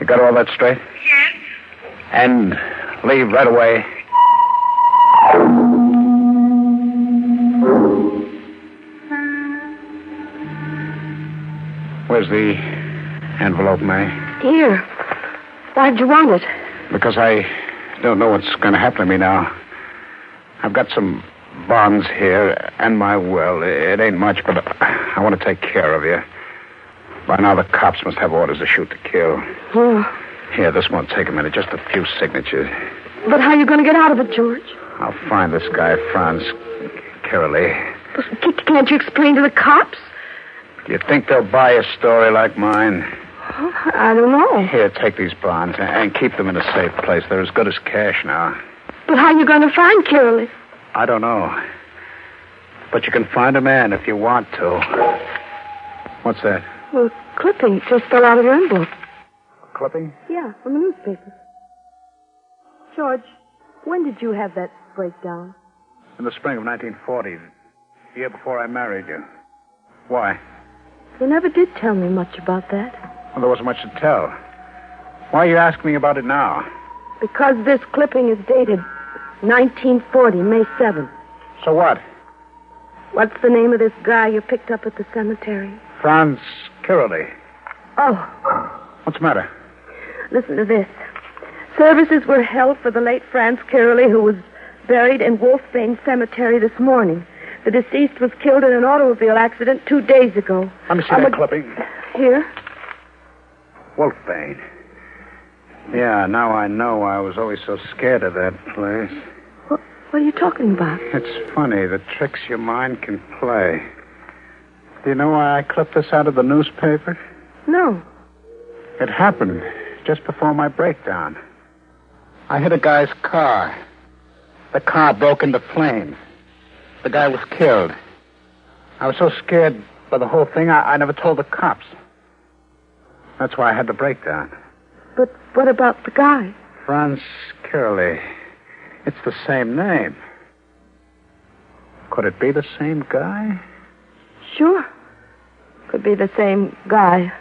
You got all that straight? Yes. And leave right away. Where's the envelope, May? Here. Why'd you want it? Because I don't know what's going to happen to me now. I've got some bonds here and my will. It ain't much, but I want to take care of you. By now, the cops must have orders to shoot to kill. Oh. Here, this won't take a minute. Just a few signatures. But how are you going to get out of it, George? I'll find this guy, Franz Kirley. Can't you explain to the cops? You think they'll buy a story like mine? Oh, I don't know. Here, take these bonds and keep them in a safe place. They're as good as cash now. But how are you going to find Kirley? I don't know. But you can find a man if you want to. What's that? Well, clipping just fell out of your envelope. Clipping? Yeah, from the newspaper. George, when did you have that breakdown? In the spring of 1940, the year before I married you. Why? You never did tell me much about that. Well, there wasn't much to tell. Why are you asking me about it now? Because this clipping is dated 1940, May 7th. So what? What's the name of this guy you picked up at the cemetery? Franz Kirley. Oh. What's the matter? Listen to this. Services were held for the late Franz Kirley, who was buried in Wolfbane Cemetery this morning. The deceased was killed in an automobile accident 2 days ago. Let me see that clipping. Here? Wolfbane. Yeah, now I know. I was always so scared of that place. What are you talking about? It's funny, the tricks your mind can play. Do you know why I clipped this out of the newspaper? No. It happened just before my breakdown. I hit a guy's car. The car broke into flames. The guy was killed. I was so scared by the whole thing, I never told the cops. That's why I had the breakdown. But what about the guy? Franz Kirley. It's the same name. Could it be the same guy? Sure. Could be the same guy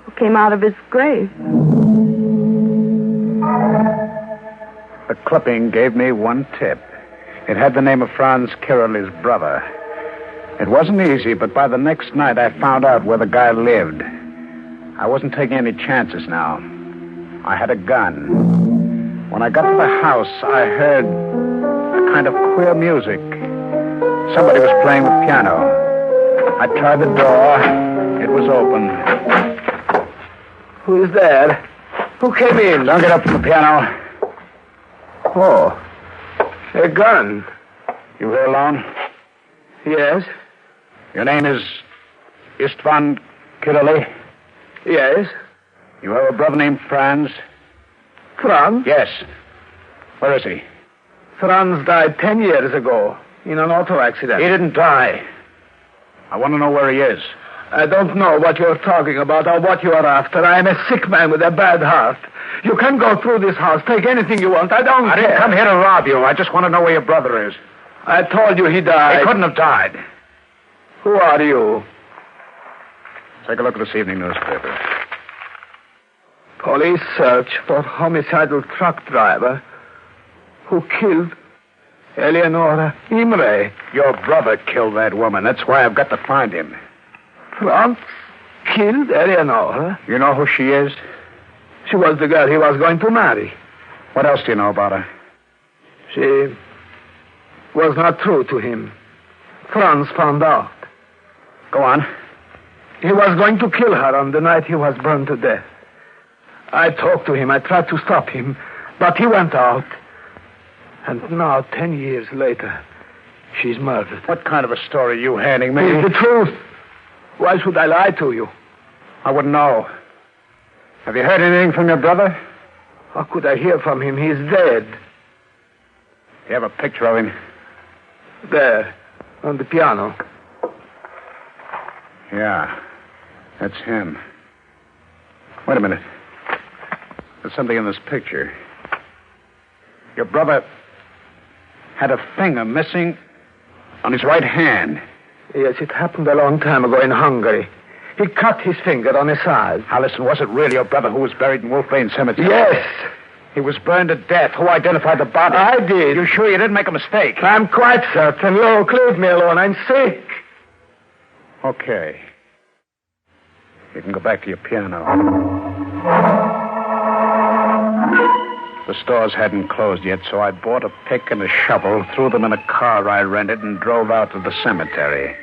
who came out of his grave. The clipping gave me one tip. It had the name of Franz Kirley's brother. It wasn't easy, but by the next night I found out where the guy lived. I wasn't taking any chances now. I had a gun. When I got to the house, I heard a kind of queer music. Somebody was playing the piano. I tried the door. It was open. Who's there? Who came in? Don't get up from the piano. Oh, a gun. You here alone? Yes. Your name is Istvan Kirley? Yes. You have a brother named Franz? Franz? Yes. Where is he? Franz died 10 years ago in an auto accident. He didn't die. I want to know where he is. I don't know what you're talking about or what you are after. I am a sick man with a bad heart. You can go through this house, take anything you want. I don't care. I didn't come here to rob you. I just want to know where your brother is. I told you he died. He couldn't have died. Who are you? Take a look at this evening newspaper. Police search for homicidal truck driver who killed Eleonora Imre. Your brother killed that woman. That's why I've got to find him. Franz killed Eleonora? You know who she is? She was the girl he was going to marry. What else do you know about her? She was not true to him. Franz found out. Go on. He was going to kill her on the night he was burned to death. I talked to him. I tried to stop him. But he went out. And now, 10 years later, she's murdered. What kind of a story are you handing me? It's the truth. Why should I lie to you? I wouldn't know. Have you heard anything from your brother? How could I hear from him? He's dead. You have a picture of him? There, on the piano. Yeah, that's him. Wait a minute. There's something in this picture. Your brother had a finger missing on his right hand. Yes, it happened a long time ago in Hungary. He cut his finger on his side. Now, listen, was it really your brother who was buried in Wolf Lane Cemetery? Yes. He was burned to death. Who identified the body? I did. You sure you didn't make a mistake? I'm quite certain. Look, leave me alone. I'm sick. Okay. You can go back to your piano. The stores hadn't closed yet, so I bought a pick and a shovel, threw them in a car I rented, and drove out to the cemetery.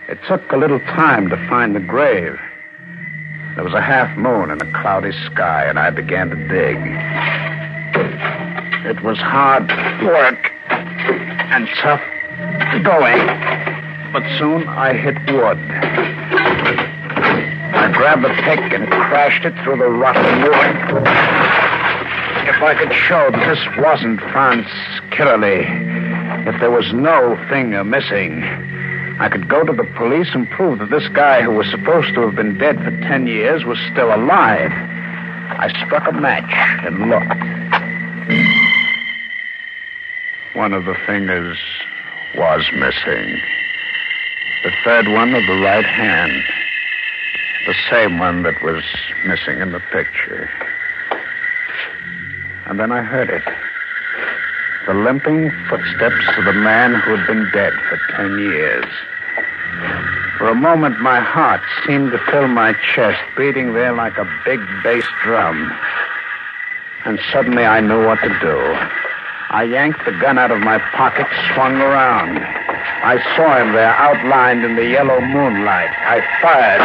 It took a little time to find the grave. There was a half moon and a cloudy sky, and I began to dig. It was hard work and tough going, but soon I hit wood. I grabbed the pick and crashed it through the rotten wood. If I could show that this wasn't Franz Kirley, if there was no finger missing, I could go to the police and prove that this guy who was supposed to have been dead for 10 years was still alive. I struck a match and looked. One of the fingers was missing. The third one of the right hand. The same one that was missing in the picture. And then I heard it. The limping footsteps of the man who had been dead for 10 years. For a moment, my heart seemed to fill my chest, beating there like a big bass drum. And suddenly I knew what to do. I yanked the gun out of my pocket, swung around. I saw him there, outlined in the yellow moonlight. I fired.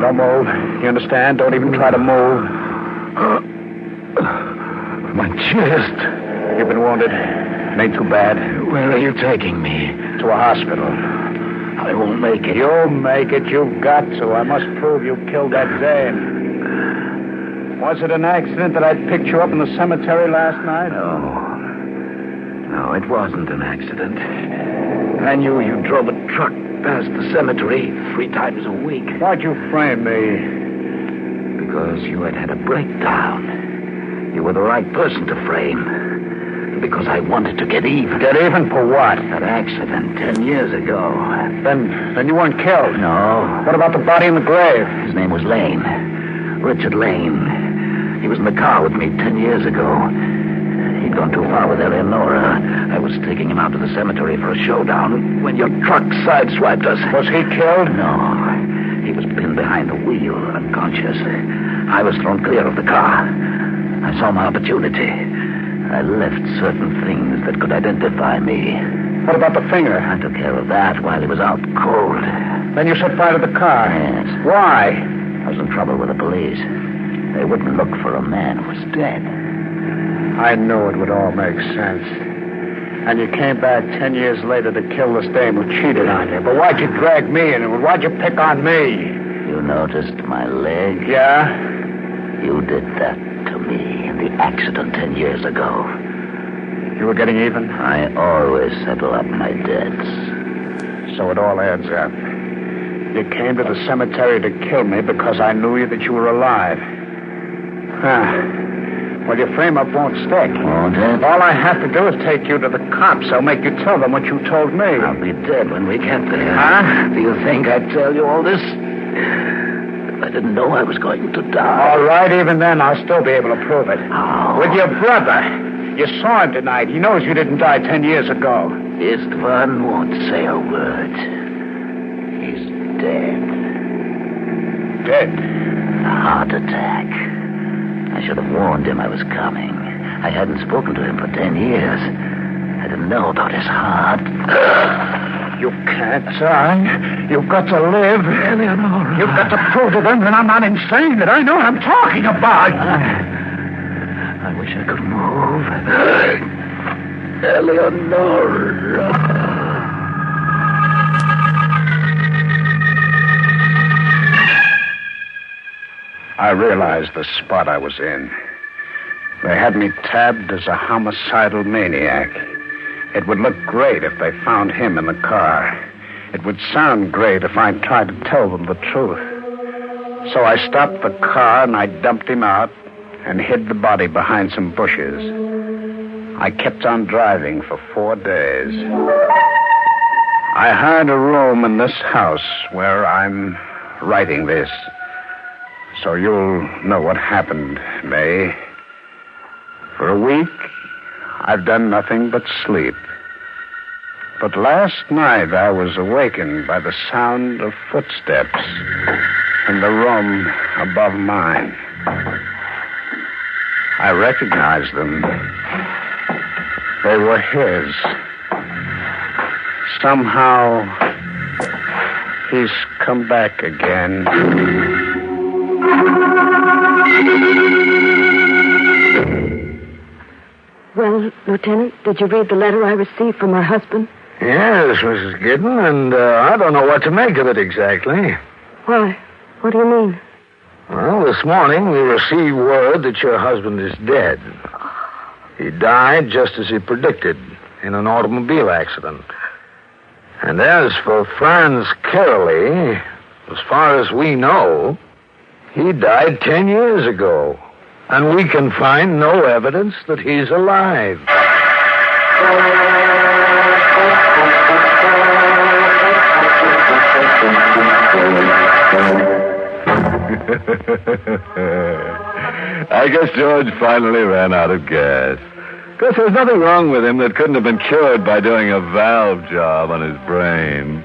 Don't move. You understand? Don't even try to move. My chest. You've been wounded. It ain't too bad. Where are you taking me? To a hospital. I won't make it. You'll make it. You've got to. I must prove you killed that Dane. Was it an accident that I'd picked you up in the cemetery last night? No, it wasn't an accident. I knew you drove a truck past the cemetery 3 times a week. Why'd you frame me? Because you had a breakdown. You were the right person to frame. Because I wanted to get even. Get even for what? That accident 10 years ago. Then you weren't killed? No. What about the body in the grave? His name was Lane. Richard Lane. He was in the car with me 10 years ago. He'd gone too far with Eleonora. I was taking him out to the cemetery for a showdown when your truck sideswiped us. Was he killed? No. He was pinned behind the wheel, unconscious. I was thrown clear of the car. I saw my opportunity. I left certain things that could identify me. What about the finger? I took care of that while he was out cold. Then you set fire to the car? Yes. Why? I was in trouble with the police. They wouldn't look for a man who was dead. I knew it would all make sense. And you came back 10 years later to kill this dame who cheated on you. But why'd you drag me in? And why'd you pick on me? You noticed my leg? Yeah? You did that to me in the accident 10 years ago. You were getting even? I always settle up my debts. So it all adds up. You came to the cemetery to kill me because I knew that you were alive. Well, your frame-up won't stick. Won't it? All I have to do is take you to the cops. I'll make you tell them what you told me. I'll be dead when we get there. Huh? Do you think I'd tell you all this? If I didn't know I was going to die. All right, even then, I'll still be able to prove it. How? With your brother. You saw him tonight. He knows you didn't die 10 years ago. Istvan won't say a word. He's dead. Dead? A heart attack. I should have warned him I was coming. I hadn't spoken to him for 10 years. I didn't know about his heart. You can't die. You've got to live. Eleonora. You've got to prove to them that I'm not insane, that I know what I'm talking about. I wish I could move. Eleonora. I realized the spot I was in. They had me tabbed as a homicidal maniac. It would look great if they found him in the car. It would sound great if I tried to tell them the truth. So I stopped the car and I dumped him out and hid the body behind some bushes. I kept on driving for 4 days. I hired a room in this house where I'm writing this. So you'll know what happened, May. For a week, I've done nothing but sleep. But last night I was awakened by the sound of footsteps in the room above mine. I recognized them. They were his. Somehow, he's come back again. Well, Lieutenant, did you read the letter I received from my husband? Yes, Mrs. Giddon, and I don't know what to make of it exactly. Why? What do you mean? Well, this morning we received word that your husband is dead. He died just as he predicted, in an automobile accident. And as for Franz Caroly, as far as we know, he died 10 years ago. And we can find no evidence that he's alive. I guess George finally ran out of gas. Of course, there's nothing wrong with him that couldn't have been cured by doing a valve job on his brain.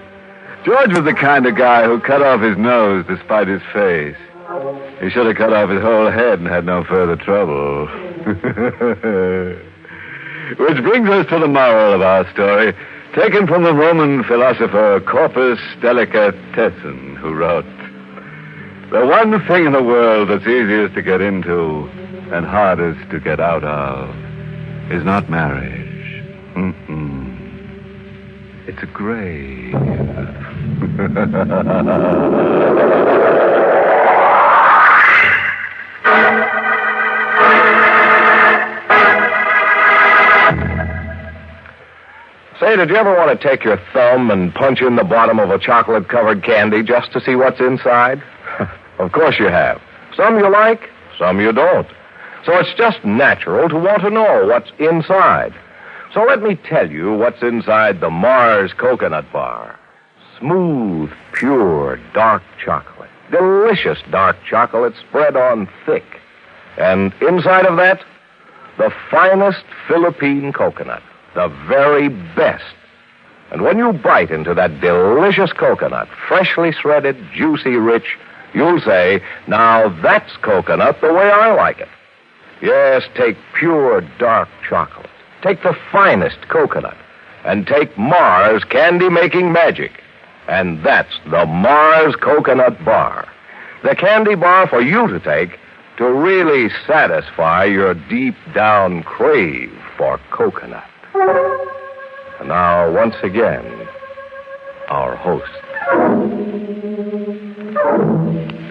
George was the kind of guy who cut off his nose despite his face. He should have cut off his whole head and had no further trouble. Which brings us to the moral of our story, taken from the Roman philosopher Corpus Delicatesson, who wrote, "The one thing in the world that's easiest to get into and hardest to get out of is not marriage. It's a grave." Say, did you ever want to take your thumb and punch in the bottom of a chocolate-covered candy just to see what's inside? Of course you have. Some you like, some you don't. So it's just natural to want to know what's inside. So let me tell you what's inside the Mars Coconut Bar. Smooth, pure, dark chocolate. Delicious dark chocolate spread on thick. And inside of that, the finest Philippine coconut. The very best. And when you bite into that delicious coconut, freshly shredded, juicy, rich, you'll say, now that's coconut the way I like it. Yes, take pure dark chocolate. Take the finest coconut. And take Mars candy-making magic. And that's the Mars Coconut Bar. The candy bar for you to take to really satisfy your deep-down crave for coconut. And now, once again, our host.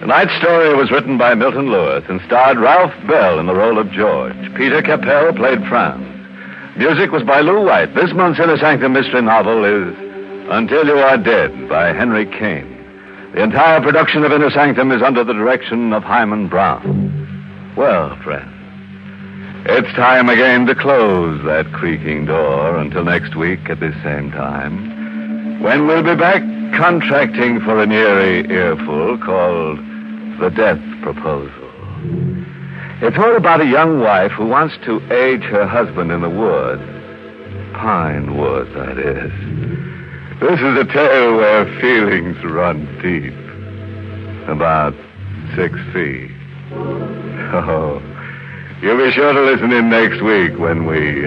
Tonight's story was written by Milton Lewis and starred Ralph Bell in the role of George. Peter Capell played Franz. Music was by Lou White. This month's Inner Sanctum mystery novel is Until You Are Dead by Henry Kane. The entire production of Inner Sanctum is under the direction of Hyman Brown. Well, friends, it's time again to close that creaking door until next week at this same time, when we'll be back contracting for an eerie earful called The Death Proposal. It's all about a young wife who wants to age her husband in the woods. Pine woods, that is. This is a tale where feelings run deep. About 6 feet. Oh, you'll be sure to listen in next week when we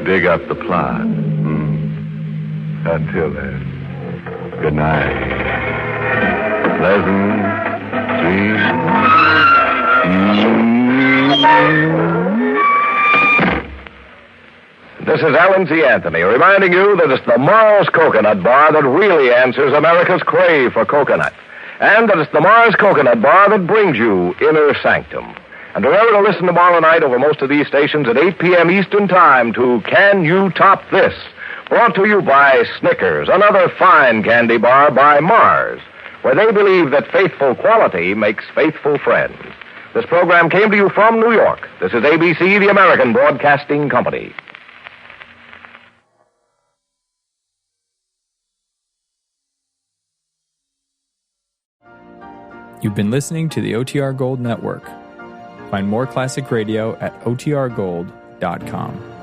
dig up the plot. Until then, good night. Pleasant dreams. This is Alan Z. Anthony reminding you that it's the Mars Coconut Bar that really answers America's crave for coconut. And that it's the Mars Coconut Bar that brings you Inner Sanctum. And remember to listen tomorrow night over most of these stations at 8 p.m. Eastern Time to Can You Top This? Brought to you by Snickers, another fine candy bar by Mars, where they believe that faithful quality makes faithful friends. This program came to you from New York. This is ABC, the American Broadcasting Company. You've been listening to the OTR Gold Network. Find more classic radio at otrgold.com.